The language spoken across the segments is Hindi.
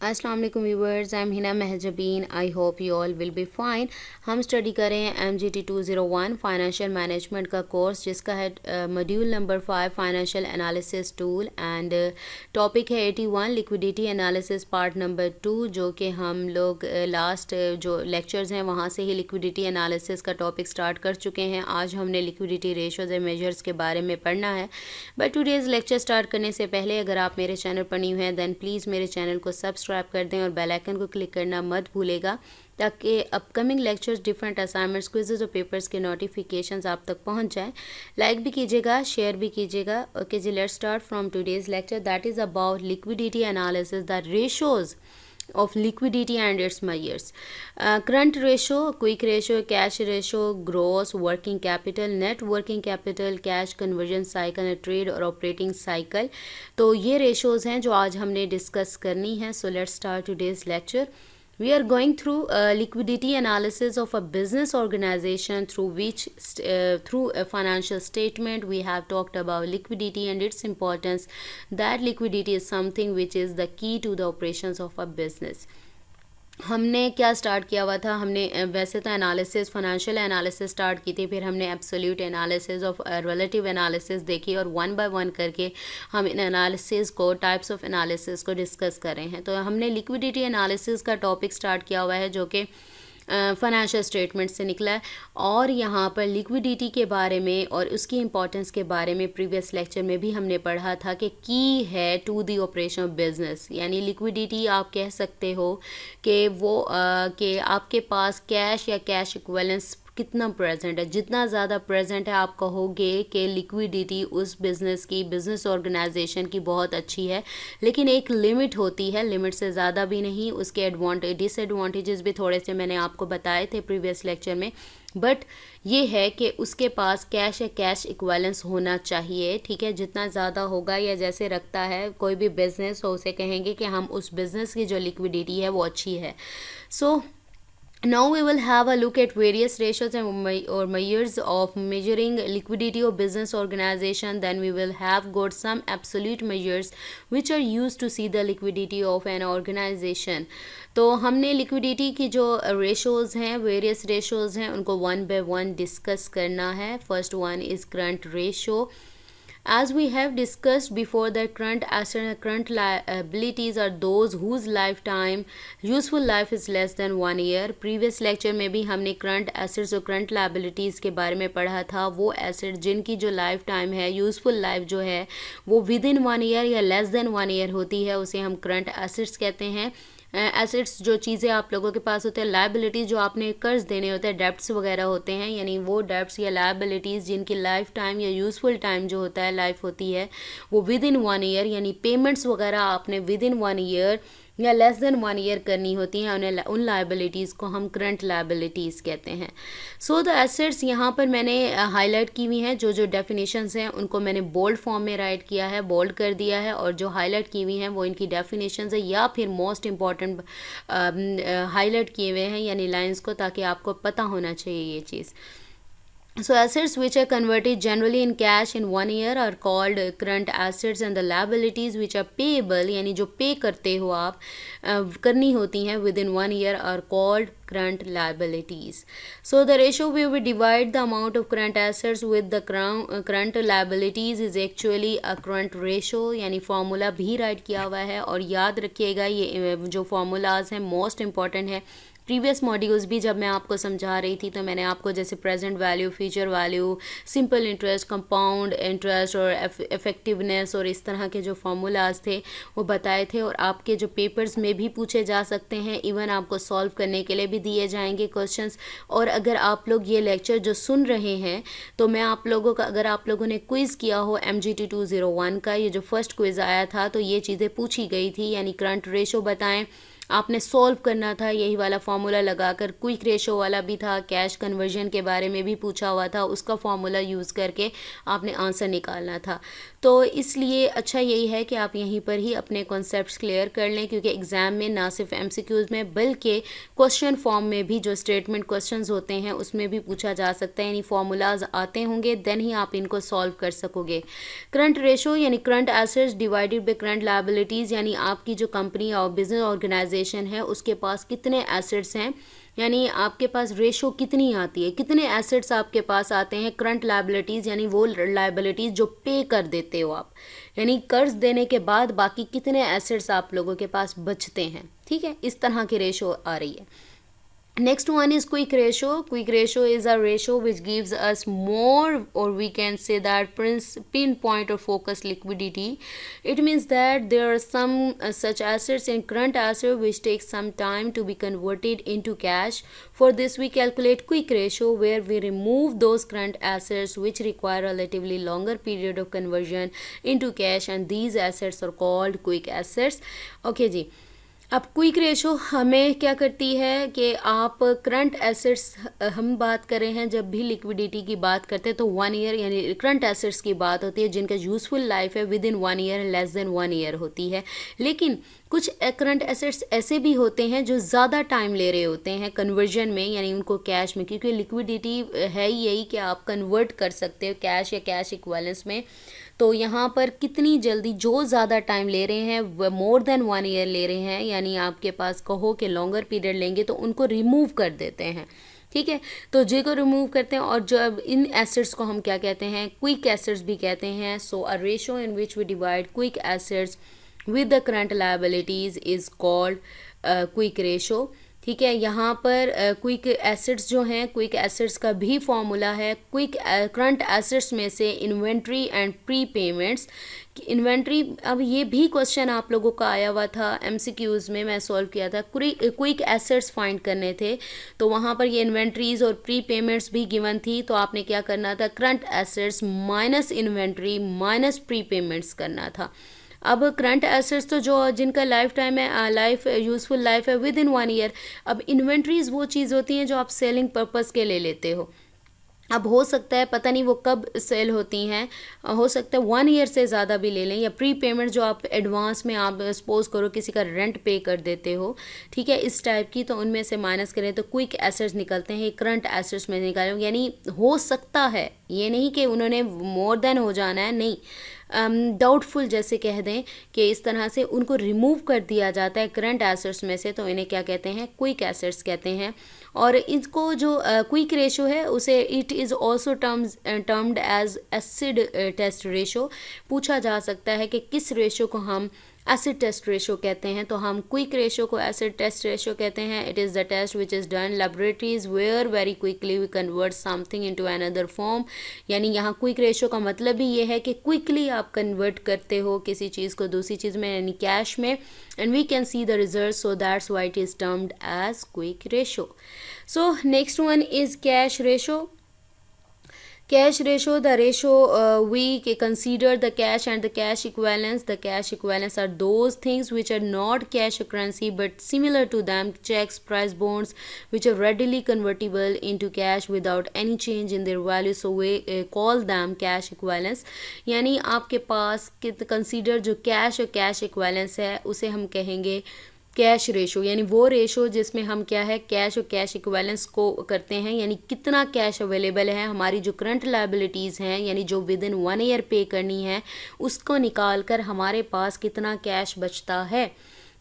अस्सलाम वालेकुम viewers, I am Hina Mahjabeen. I hope you all will be fine. हम स्टडी कर रहे हैं MGT 201 फाइनेंशियल मैनेजमेंट का कोर्स, जिसका है module number 5 financial analysis tool and topic है 81 लिक्विडिटी एनालिसिस पार्ट नंबर 2, जो कि हम लोग लास्ट जो लेक्चर्स हैं वहाँ से ही लिक्विडिटी एनालिसिस का टॉपिक स्टार्ट कर चुके हैं। आज हमने लिक्विडिटी रेशोज़ एंड मेजर्स के बारे में पढ़ना है। बट टुडेज़ लेक्चर स्टार्ट करने से पहले अगर आप मेरे चैनल पर न्यू हैं दैन प्लीज़ मेरे चैनल को सब्सक्राइब कर दें और बेल आइकन को क्लिक करना मत भूलेगा, ताकि upcoming lectures, different assignments, quizzes और पेपर्स के नोटिफिकेशंस आप तक पहुंच जाएं। लाइक भी कीजिएगा, शेयर भी कीजिएगा। ओके जी, let's start from today's lecture that is about liquidity analysis, the ratios of liquidity and its measures. Current ratio, quick ratio, cash ratio, gross working capital, net working capital, cash conversion cycle, trade और operating cycle. तो ये ratios हैं जो आज हमने डिस्कस करनी है. So let's start today's lecture. We are going through liquidity analysis of a business organization through a financial statement. We have talked about liquidity and its importance, that liquidity is something which is the key to the operations of a business. हमने क्या स्टार्ट किया हुआ था, हमने वैसे तो एनालिसिस, फाइनेंशियल एनालिसिस स्टार्ट की थी, फिर हमने absolute analysis of relative analysis देखी और वन बाय वन करके हम इन एनालिसिस को, टाइप्स ऑफ एनालिसिस को डिस्कस कर रहे हैं। तो हमने लिक्विडिटी एनालिसिस का टॉपिक स्टार्ट किया हुआ है जो कि फाइनेंशियल स्टेटमेंट से निकला है, और यहाँ पर लिक्विडिटी के बारे में और उसकी इम्पोर्टेंस के बारे में प्रीवियस लेक्चर में भी हमने पढ़ा था कि की है to the operation of business. यानी लिक्विडिटी आप कह सकते हो कि वो कि आपके पास कैश या कैश इक्विवेलेंस कितना प्रेजेंट है। जितना ज़्यादा प्रेजेंट है आप कहोगे कि लिक्विडिटी उस बिज़नेस की, बिज़नेस ऑर्गेनाइजेशन की बहुत अच्छी है, लेकिन एक लिमिट होती है, लिमिट से ज़्यादा भी नहीं। उसके एडवांटेज, डिसएडवांटेजेस भी थोड़े से मैंने आपको बताए थे प्रीवियस लेक्चर में। बट ये है कि उसके पास कैश या कैश इक्विवेलेंस होना चाहिए, ठीक है। जितना ज़्यादा होगा, या जैसे रखता है कोई भी बिज़नेस हो, उसे कहेंगे कि हम उस बिज़नेस की जो लिक्विडिटी है वो अच्छी है। सो now we will have a look at various ratios or measures of measuring liquidity of business organization. Then we will have got some absolute measures which are used to see the liquidity of an organization. तो हमने लिक्विडिटी की जो रेशोज़ हैं, वेरियस रेशोज़ हैं, उनको वन बाय वन डिस्कस करना है. First one is current ratio. As we have discussed before, that current assets and current liabilities are those whose lifetime useful life is less than 1 year. Previous lecture में भी हमने current assets और current liabilities के बारे में पढ़ा था. वो assets जिनकी जो लाइफ टाइम है, यूज़फुल लाइफ जो है वो within 1 year या less than 1 year होती है, उसे हम current assets कहते हैं. एसेट्स जो चीज़ें आप लोगों के पास होते हैं, लाइबिलिटीज़ जो आपने कर्ज देने होते हैं, डेब्ट्स वगैरह होते हैं, यानी वो डेब्ट्स या लाइबिलिटीज़ जिनकी लाइफ टाइम या यूज़फुल टाइम जो होता है, लाइफ होती है, वो विद इन 1 ईयर, यानी पेमेंट्स वगैरह आपने विद इन 1 ईयर या लेस देन 1 ईयर करनी होती हैं, उन्हें, उन लाइबिलिटीज़ को हम करंट लाइबिलिटीज़ कहते हैं. सो द एसेट्स यहाँ पर मैंने हाईलाइट की हुई हैं, जो जो डेफिनेशंस हैं उनको मैंने बोल्ड फॉर्म में राइट किया है, बोल्ड कर दिया है, और जो हाईलाइट की हुई हैं वो इनकी डेफिनेशंस है, या फिर मोस्ट इंपॉर्टेंट हाईलाइट किए हुए हैं यानी लाइंस को, ताकि आपको पता होना चाहिए ये चीज़. So assets which are converted generally in cash in 1 year are called current assets, and the liabilities which are payable यानी जो पे करते हो आप, करनी होती हैं within 1 year are called current liabilities. So the ratio where we divide the amount of current assets with the current liabilities is actually a current ratio, यानी फार्मूला भी राइट किया हुआ है, और याद रखिएगा ये जो फार्मूलाज हैं मोस्ट इंपॉर्टेंट है. प्रीवियस मॉड्यूल्स भी जब मैं आपको समझा रही थी तो मैंने आपको जैसे present value, future value, simple interest, compound interest और इफेक्टिवनेस और इस तरह के जो फार्मूलाज थे वो बताए थे, और आपके जो पेपर्स में भी पूछे जा सकते हैं, इवन आपको सॉल्व करने के लिए भी दिए जाएंगे क्वेश्चंस. और अगर आप लोग ये लेक्चर जो सुन रहे हैं तो मैं आप लोगों का, अगर आप लोगों ने क्विज़ किया हो MGT 201 का, ये जो फर्स्ट क्विज़ आया था तो ये चीज़ें पूछी गई थी, यानी करंट रेशो बताएं, आपने सॉल्व करना था, यही वाला फार्मूला लगाकर। क्विक रेशो वाला भी था, कैश कन्वर्जन के बारे में भी पूछा हुआ था, उसका फार्मूला यूज़ करके आपने आंसर निकालना था। तो इसलिए अच्छा यही है कि आप यहीं पर ही अपने कॉन्सेप्ट्स क्लियर कर लें, क्योंकि एग्ज़ाम में ना सिर्फ एमसीक्यूज़ में बल्कि क्वेश्चन फॉर्म में भी जो स्टेटमेंट क्वेश्चंस होते हैं उसमें भी पूछा जा सकता है, यानी फार्मूलाज आते होंगे, देन ही आप इनको सॉल्व कर सकोगे। करंट रेशो यानी current assets divided by current liabilities, यानी आपकी जो कंपनी और बिजनेस ऑर्गेनाइजेशन है उसके पास कितने एसेट्स हैं, यानी आपके पास रेशो कितनी आती है, कितने एसेट्स आपके पास आते हैं। करंट लायबिलिटीज़ यानी वो लायबिलिटीज़ जो पे कर देते हो आप, यानी कर्ज देने के बाद बाकी कितने एसेट्स आप लोगों के पास बचते हैं। ठीक है, इस तरह की रेशो आ रही है। Next one is quick ratio. Quick ratio is a ratio which gives us more, or we can say that pinpoint or focus liquidity. It means that there are some such assets in current asset which take some time to be converted into cash. For this we calculate quick ratio, where we remove those current assets which require relatively longer period of conversion into cash, and these assets are called quick assets. Okay जी, अब क्विक रेशो हमें क्या करती है कि आप करंट एसेट्स, हम बात कर रहे हैं जब भी लिक्विडिटी की बात करते हैं तो 1 ईयर यानी करंट एसेट्स की बात होती है जिनका यूज़फुल लाइफ है with in 1 year, less than 1 year होती है। लेकिन कुछ करंट एसेट्स ऐसे भी होते हैं जो ज़्यादा टाइम ले रहे होते हैं कन्वर्जन में, यानी उनको कैश में, क्योंकि लिक्विडिटी है ही यही कि आप कन्वर्ट कर सकते हो कैश या कैश इक्विवेलेंस में। तो यहाँ पर कितनी जल्दी जो ज़्यादा टाइम ले रहे हैं वह मोर देन 1 ईयर ले रहे हैं, यानी आपके पास कहो कि लॉन्गर पीरियड लेंगे तो उनको रिमूव कर देते हैं। ठीक है, तो जे को रिमूव करते हैं, और जब इन एसेट्स को हम क्या कहते हैं, क्विक एसेट्स भी कहते हैं। So a ratio in which we divide quick assets with the current liabilities is called quick ratio. ठीक है, यहाँ पर क्विक एसेट्स जो हैं, क्विक एसेट्स का भी फॉर्मूला है। क्विक करंट एसेट्स में से inventory and pre payments, inventory, अब ये भी क्वेश्चन आप लोगों का आया हुआ था एमसीक्यूज़ में, मैं सॉल्व किया था। क्विक एसेट्स फाइंड करने थे, तो वहाँ पर ये इन्वेंट्रीज और प्री पेमेंट्स भी गिवन थी, तो आपने क्या करना था, current assets minus inventory minus pre payments करना था। अब करंट एसेट्स तो जो जिनका लाइफ टाइम है, लाइफ यूज़फुल लाइफ है विद इन 1 ईयर। अब इन्वेंट्रीज़ वो चीज़ होती हैं जो आप सेलिंग पर्पस के ले लेते हो। अब हो सकता है पता नहीं वो कब सेल होती हैं, हो सकता है 1 ईयर से ज़्यादा भी ले लें, या प्री पेमेंट जो आप एडवांस में आप सपोज करो किसी का रेंट पे कर देते हो, ठीक है, इस टाइप की, तो उनमें से माइनस करें तो क्विक एसेट्स निकलते हैं, करंट एसेट्स में निकालें। यानी हो सकता है, ये नहीं कि उन्होंने मोर देन हो जाना है, नहीं, डाउटफुल जैसे कह दें कि इस तरह से उनको रिमूव कर दिया जाता है करंट एसेट्स में से, तो इन्हें क्या कहते हैं, क्विक एसेट्स कहते हैं। और इसको जो क्विक रेशो है उसे it is also termed as acid test ratio. पूछा जा सकता है कि किस रेशो को हम एसिड टेस्ट रेशो कहते हैं, तो हम क्विक रेशो को एसिड टेस्ट रेशो कहते हैं। It is the test which is done laboratories where very quickly we convert something into another form, यानी यहाँ क्विक रेशो का मतलब भी ये है कि क्विकली आप कन्वर्ट करते हो किसी चीज़ को दूसरी चीज़ में, यानी कैश में, and we can see the result, so that's why it is termed as quick ratio. So next one is cash ratio. Cash ratio, the ratio we consider the cash and the cash equivalents. The cash equivalents are those things which are not cash or currency but similar to them, checks, price bonds, which are readily convertible into cash without any change in their value. So we call them cash equivalents. यानी आपके पास कंसीडर जो कैश और कैश इक्विवेलेंस है उसे हम कहेंगे कैश रेशो, यानी वो रेशो जिसमें हम क्या है, कैश और कैश इक्विवेलेंस को करते हैं, यानी कितना कैश अवेलेबल है, हमारी जो करंट लायबिलिटीज़ हैं यानी जो विद इन 1 ईयर पे करनी है उसको निकाल कर हमारे पास कितना कैश बचता है।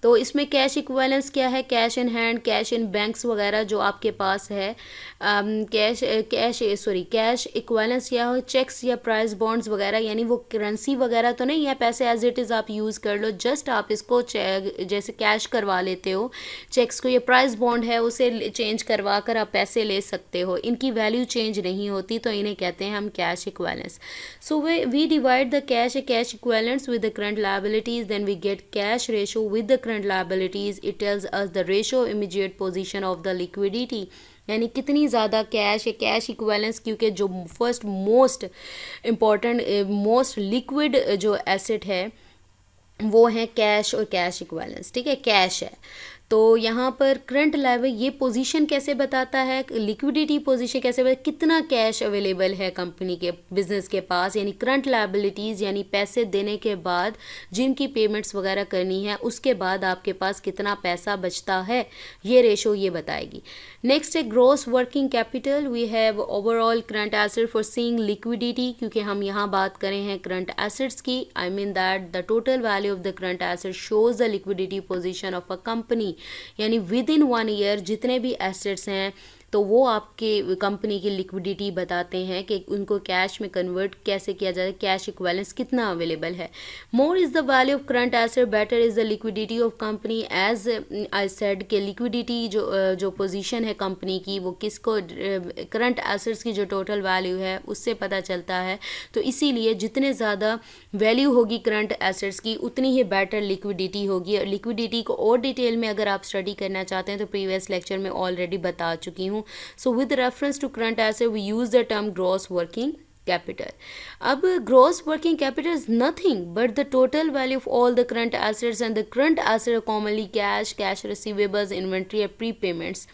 तो इसमें कैश इक्विवेलेंस क्या है, cash in hand, cash in banks वगैरह जो आपके पास है, कैश इक्विवेलेंस या हो चेक्स या प्राइस बॉन्ड्स वगैरह, यानी वो करेंसी वगैरह तो नहीं है, पैसे एज इट इज़ आप यूज़ कर लो, जस्ट आप इसको जैसे कैश करवा लेते हो चेक्स को, ये प्राइस बॉन्ड है उसे चेंज करवा कर आप पैसे ले सकते हो, इनकी वैल्यू चेंज नहीं होती, तो इन्हें कहते हैं हम cash equivalence. So we divide the cash equivalents with the current liabilities, then we get cash ratio with the current liabilities. It tells us the ratio immediate position of the liquidity, यानी कितनी ज़्यादा कैश या कैश इक्विवेलेंस, क्योंकि जो first most important most liquid जो एसेट है वो हैं कैश और कैश इक्विवेलेंस। ठीक है, कैश है तो यहाँ पर करंट लेवल ये पोजीशन कैसे बताता है, लिक्विडिटी पोजीशन कैसे बताता है, कितना कैश अवेलेबल है कंपनी के बिजनेस के पास, यानी करंट लायबिलिटीज़ यानी पैसे देने के बाद जिनकी पेमेंट्स वगैरह करनी है उसके बाद आपके पास कितना पैसा बचता है, ये रेशो ये बताएगी। नेक्स्ट है gross working capital. We have overall current asset for seeing liquidity, क्योंकि हम यहाँ बात करें हैं करंट एसेट्स की। I mean that the total value of the current asset shows the liquidity position of a company, यानी विद इन 1 ईयर जितने भी एसेट्स हैं तो वो आपके कंपनी की लिक्विडिटी बताते हैं कि उनको कैश में कन्वर्ट कैसे किया जाए, कैश इक्विवेलेंस कितना अवेलेबल है। More is the value of current asset, better is the liquidity of company. As I said के लिक्विडिटी जो पोजीशन है कंपनी की वो किसको, करंट एसेट्स की जो टोटल वैल्यू है उससे पता चलता है। तो इसीलिए जितने ज़्यादा वैल्यू होगी करंट एसेट्स की उतनी ही बेटर लिक्विडिटी होगी। और लिक्विडिटी को और डिटेल में अगर आप स्टडी करना चाहते हैं तो प्रीवियस लेक्चर में ऑलरेडी बता चुकी हूँ। So with reference to current asset, we use the term gross working capital. अब gross working capital is nothing but the total value of all the current assets, and the current assets are commonly cash, cash receivables, inventory और prepayments।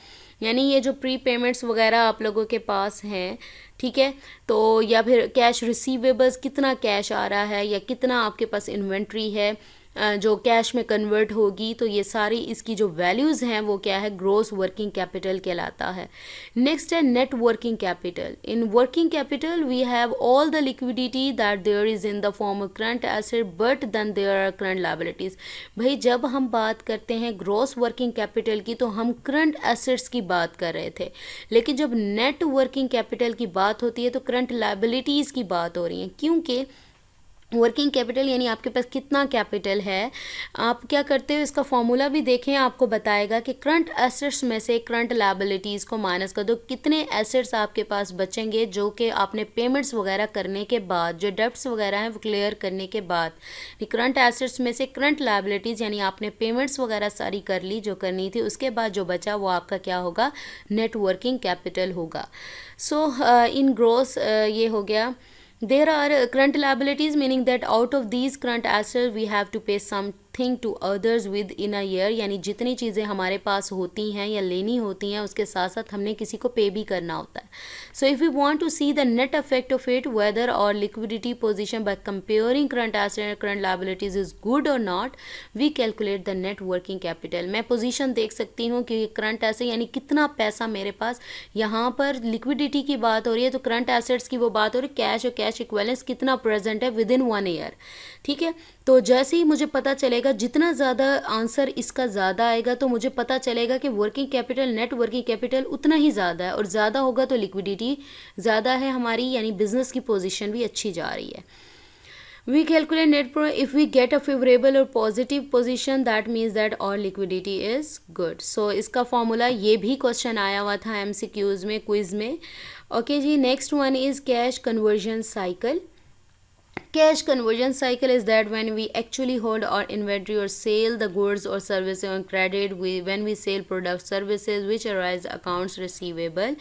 यानी ये जो प्री पेमेंट्स वगैरह आप लोगों के पास हैं, ठीक है, तो या फिर कैश रिसीवेबल्स, कितना कैश आ रहा है या कितना आपके पास इन्वेंट्री है जो कैश में कन्वर्ट होगी, तो ये सारी इसकी जो वैल्यूज़ हैं वो क्या है, ग्रॉस वर्किंग कैपिटल कहलाता है। नेक्स्ट है net working capital. In working capital we have all the liquidity that there is in the form of current asset but then there are current liabilities. भाई जब हम बात करते हैं ग्रॉस वर्किंग कैपिटल की तो हम करंट एसेट्स की बात कर रहे थे, लेकिन जब नेट वर्किंग कैपिटल की बात होती है तो करंट लायबिलिटीज़ की बात हो रही है, क्योंकि वर्किंग कैपिटल यानी आपके पास कितना कैपिटल है। आप क्या करते हो, इसका फॉर्मूला भी देखें, आपको बताएगा कि करंट एसेट्स में से करंट लायबिलिटीज़ को माइनस कर दो, कितने एसेट्स आपके पास बचेंगे जो कि आपने पेमेंट्स वगैरह करने के बाद, जो डेब्ट्स वगैरह हैं वो क्लियर करने के बाद। करंट एसेट्स में से करंट लायबिलिटीज़ यानी आपने पेमेंट्स वगैरह सारी कर ली जो करनी थी, उसके बाद जो बचा वो आपका क्या होगा, नेट वर्किंग कैपिटल होगा। सो इन ग्रॉस ये हो गया। There are current liabilities, meaning that out of these current assets we have to pay something to others within a year, यानी जितनी चीज़ें हमारे पास होती हैं या लेनी होती हैं उसके साथ साथ हमने किसी को पे भी करना होता है। So if we want to see the net effect of it, whether our liquidity position by comparing current assets and current liabilities is good or not, we calculate the net working capital। मैं पोजीशन देख सकती हूँ कि करंट एसेट यानी कितना पैसा मेरे पास, यहाँ पर लिक्विडिटी की बात हो रही है तो करंट एसेट्स की वो बात हो रही है, कैश और कैश इक्विवेलेंस कितना प्रेजेंट है विद इन 1 ईयर। ठीक है, तो जैसे ही मुझे पता चलेगा, जितना ज़्यादा आंसर इसका ज़्यादा आएगा तो मुझे पता चलेगा कि working capital, net working capital उतना ही ज़्यादा है, और ज़्यादा होगा तो लिक्विडिटी ज़्यादा है हमारी, यानी बिजनेस की पोजीशन भी अच्छी जा रही है। We calculate net profit if we get a favorable or positive position, that means that our liquidity is good। So इसका फॉर्मूला ये भी क्वेश्चन आया हुआ था MCQs में, क्विज में। ओके जी, next one is cash conversion cycle. Cash conversion cycle is that when we actually hold our inventory or sell the goods or services on credit, when we sell products services which arise accounts receivable।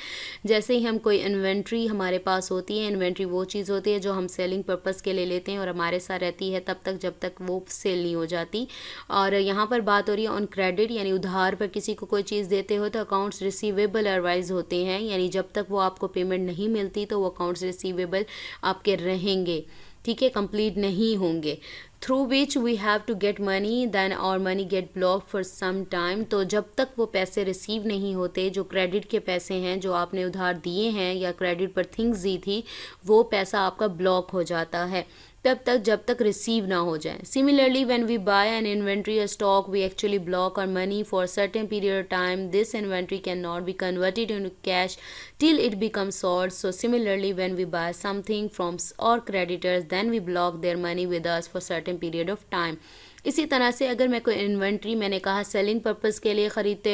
जैसे ही हम कोई इन्वेंट्री हमारे पास होती है, इन्वेंट्री वो चीज़ होती है जो हम सेलिंग पर्पस के लिए लेते हैं और हमारे साथ रहती है तब तक जब तक वो सेल नहीं हो जाती। और यहाँ पर बात हो रही है ऑन क्रेडिट, यानी उधार पर किसी को कोई चीज़ देते हो तो अकाउंट्स रिसीवेबल अराइज होते हैं, यानी जब तक वो आपको पेमेंट नहीं मिलती तो वो अकाउंट्स रिसीवेबल आपके रहेंगे, ठीक है, कंप्लीट नहीं होंगे। Through which we have to get money, then और money get block for some time. तो जब तक वो पैसे रिसीव नहीं होते, जो क्रेडिट के पैसे हैं जो आपने उधार दिए हैं या क्रेडिट पर थिंग्स दी थी, वो पैसा आपका ब्लॉक हो जाता है तब तक जब तक रिसीव ना हो जाए। Similarly when we buy an inventory or stock, we actually block our money for certain period of time. This inventory can not be converted into cash till it becomes sold। So similarly when we buy something from our creditors, then we block their money with us for certain period of time। इसी तरह से अगर मैं कोई इन्वेंट्री, मैंने कहा सेलिंग पर्पस के लिए ख़रीदते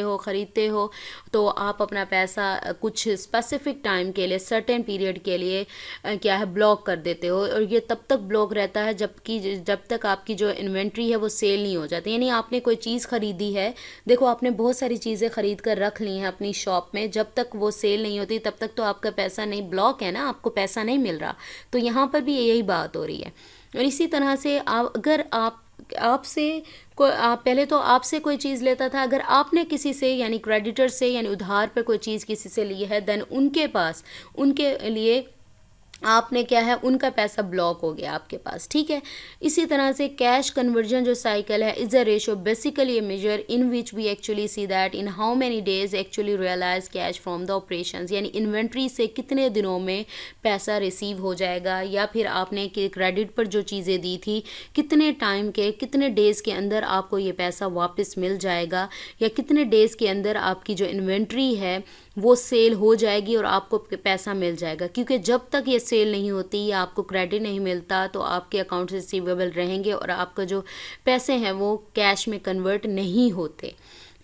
हो तो आप अपना पैसा कुछ स्पेसिफिक टाइम के लिए, सर्टेन पीरियड के लिए क्या है, ब्लॉक कर देते हो, और ये तब तक ब्लॉक रहता है जब तक आपकी जो इन्वेंट्री है वो सेल नहीं हो जाती। यानी आपने कोई चीज़ ख़रीदी है, देखो आपने बहुत सारी चीज़ें ख़रीद कर रख ली हैं अपनी शॉप में, जब तक वो सेल नहीं होती तब तक तो आपका पैसा नहीं, ब्लॉक है ना, आपको पैसा नहीं मिल रहा। तो यहाँ पर भी यही बात हो रही है। और इसी तरह से अगर आप आपसे आप पहले तो आपसे कोई चीज़ लेता था, अगर आपने किसी से यानी क्रेडिटर से यानी उधार पे कोई चीज़ किसी से ली है, देन उनके पास उनके लिए आपने क्या है उनका पैसा ब्लॉक हो गया आपके पास, ठीक है। इसी तरह से कैश कन्वर्जन जो साइकिल है is a ratio basically a measure in which we actually see that in how many days actually realise cash from the operations, यानी इन्वेंट्री से कितने दिनों में पैसा रिसीव हो जाएगा, या फिर आपने क्रेडिट पर जो चीज़ें दी थी कितने टाइम के कितने डेज़ के अंदर आपको ये पैसा वापस मिल जाएगा, या कितने डेज़ के अंदर आपकी जो इन्वेंट्री है वो सेल हो जाएगी और आपको पैसा मिल जाएगा। क्योंकि जब तक ये सेल नहीं होती या आपको क्रेडिट नहीं मिलता तो आपके अकाउंट रिसीवेबल रहेंगे और आपका जो पैसे हैं वो कैश में कन्वर्ट नहीं होते,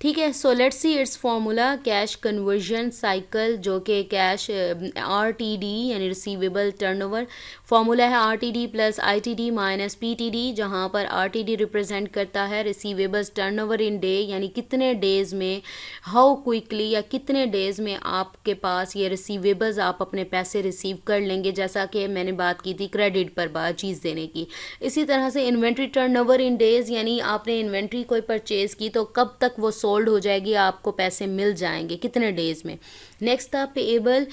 ठीक है। So let's see it's formula cash conversion cycle, जो कि कैश RTD यानी रिसीवेबल टर्नओवर फॉर्मूला है RTD plus ITD minus PTD, जहाँ पर RTD रिप्रेजेंट करता है रिसीवेबल्स टर्नओवर इन डे, यानी कितने डेज़ में, हाउ क्विकली या कितने डेज़ में आपके पास ये रिसीवेबल्स आप अपने पैसे रिसीव कर लेंगे, जैसा कि मैंने बात की थी क्रेडिट पर बात चीज़ देने की। इसी तरह से इन्वेंट्री टर्नओवर इन डेज़, यानी आपने इन्वेंट्री कोई परचेज़ की तो कब तक वो सोल्ड हो जाएगी, आपको पैसे मिल जाएंगे कितने डेज़ में। नेक्स्ट था payable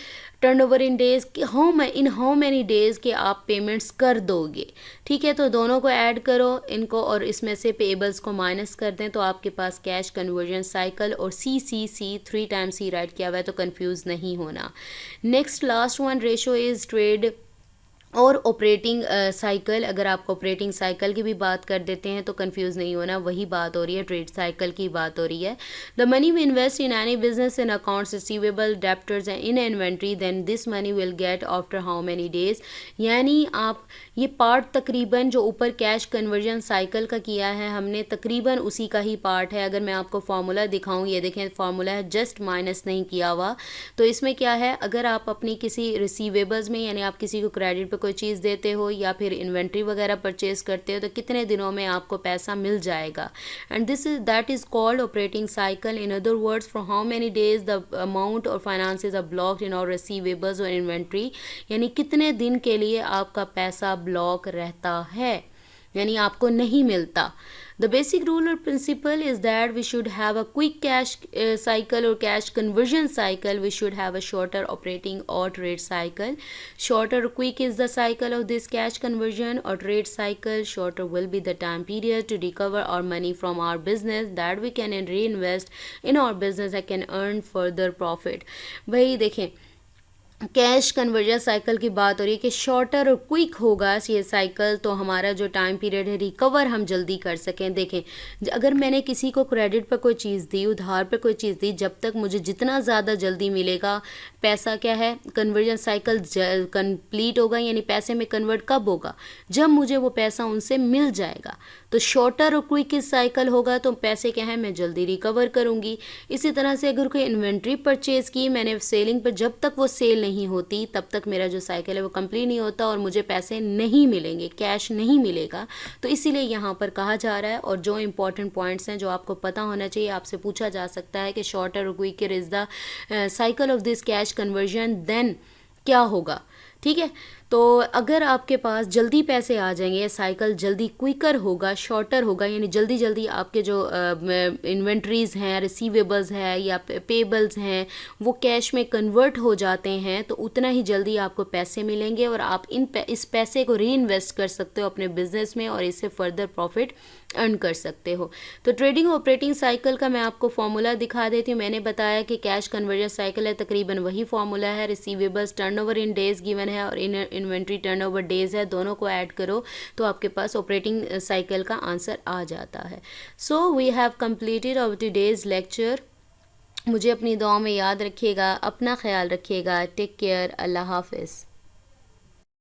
turnover in days, in how many days के आप पेमेंट्स कर दोगे, ठीक है। तो दोनों को ऐड करो इनको और इसमें से पेएबल्स को माइनस कर दें तो आपके पास कैश कन्वर्जन साइकिल और CCC 3 टाइम्स ही राइट किया हुआ है, तो कंफ्यूज नहीं होना। Next last one ratio is trade और ऑपरेटिंग साइकिल। अगर आप ऑपरेटिंग साइकिल की भी बात कर देते हैं तो कंफ्यूज नहीं होना, वही बात हो रही है, ट्रेड साइकिल की बात हो रही है। The money we invest in any business in accounts receivable debtors and in inventory then this money will get after how many days, यानी आप ये पार्ट तकरीबन जो ऊपर कैश कन्वर्जन साइकिल का किया है हमने तकरीबन उसी का ही पार्ट है। अगर मैं आपको फार्मूला दिखाऊं, ये देखें फार्मूला है, जस्ट माइनस नहीं किया हुआ। तो इसमें क्या है, अगर आप अपनी किसी रिसीवेबल्स में यानी आप किसी को क्रेडिट पे कोई चीज़ देते हो या फिर इन्वेंट्री वगैरह परचेज करते हो तो कितने दिनों में आपको पैसा मिल जाएगा, and that is called operating cycle. In other words, for how many days the amount और फाइनेंसेस आर ब्लॉक्ड इन और रिसीवेबल्स और इन्वेंट्री, यानी कितने दिन के लिए आपका पैसा ब्लॉक रहता है, यानी आपको नहीं मिलता। The basic rule or principle is that we should have a quick cash cycle or cash conversion cycle. We should have a shorter operating or trade cycle. Shorter or quick is the cycle of this cash conversion or trade cycle. Shorter will be the time period to recover our money from our business that we can reinvest in our business and can earn further profit. भाई देखें, कैश कन्वर्जन साइकिल की बात हो रही है कि शॉर्टर और क्विक होगा ये साइकिल, तो हमारा जो टाइम पीरियड है रिकवर हम जल्दी कर सकें। देखें, अगर मैंने किसी को क्रेडिट पर कोई चीज़ दी, उधार पर कोई चीज़ दी, जब तक मुझे जितना ज़्यादा जल्दी मिलेगा पैसा, क्या है, कन्वर्जन साइकिल कंप्लीट होगा, यानी पैसे में कन्वर्ट कब होगा, जब मुझे वो पैसा उनसे मिल जाएगा। तो शॉर्टर और क्विक साइकिल होगा तो पैसे क्या है, मैं जल्दी रिकवर करूँगी। इसी तरह से अगर कोई इन्वेंट्री परचेज़ की मैंने सेलिंग पर, जब तक वो सेल नहीं होती तब तक मेरा जो साइकिल है वो कंप्लीट नहीं होता और मुझे पैसे नहीं मिलेंगे, कैश नहीं मिलेगा। तो इसीलिए यहाँ पर कहा जा रहा है, और जो इंपॉर्टेंट पॉइंट्स हैं जो आपको पता होना चाहिए, आपसे पूछा जा सकता है कि शॉर्टर और quicker is the cycle of this cash conversion, then क्या होगा, ठीक है। तो अगर आपके पास जल्दी पैसे आ जाएंगे, साइकिल जल्दी क्विकर होगा, शॉर्टर होगा, यानी जल्दी जल्दी आपके जो इन्वेंट्रीज़ हैं, रिसीवेबल्स हैं या पेबल्स हैं वो कैश में कन्वर्ट हो जाते हैं, तो उतना ही जल्दी आपको पैसे मिलेंगे और आप इस पैसे को री इन्वेस्ट कर सकते हो अपने बिजनेस में और इससे फर्दर प्रॉफिट अर्न कर सकते हो। तो ट्रेडिंग ऑपरेटिंग साइकिल का मैं आपको फॉर्मूला दिखा देती हूँ। मैंने बताया कि कैश कन्वर्जन साइकिल है, तकरीबन वही फॉर्मूला है। Receivables turnover in days given है और इन्वेंट्री टर्नओवर डेज है, दोनों को ऐड करो तो आपके पास ऑपरेटिंग साइकिल का आंसर आ जाता है। So we have completed our today's lecture. मुझे अपनी दुआ में याद रखिएगा, अपना ख्याल रखिएगा। टेक केयर, अल्लाह हाफिज़।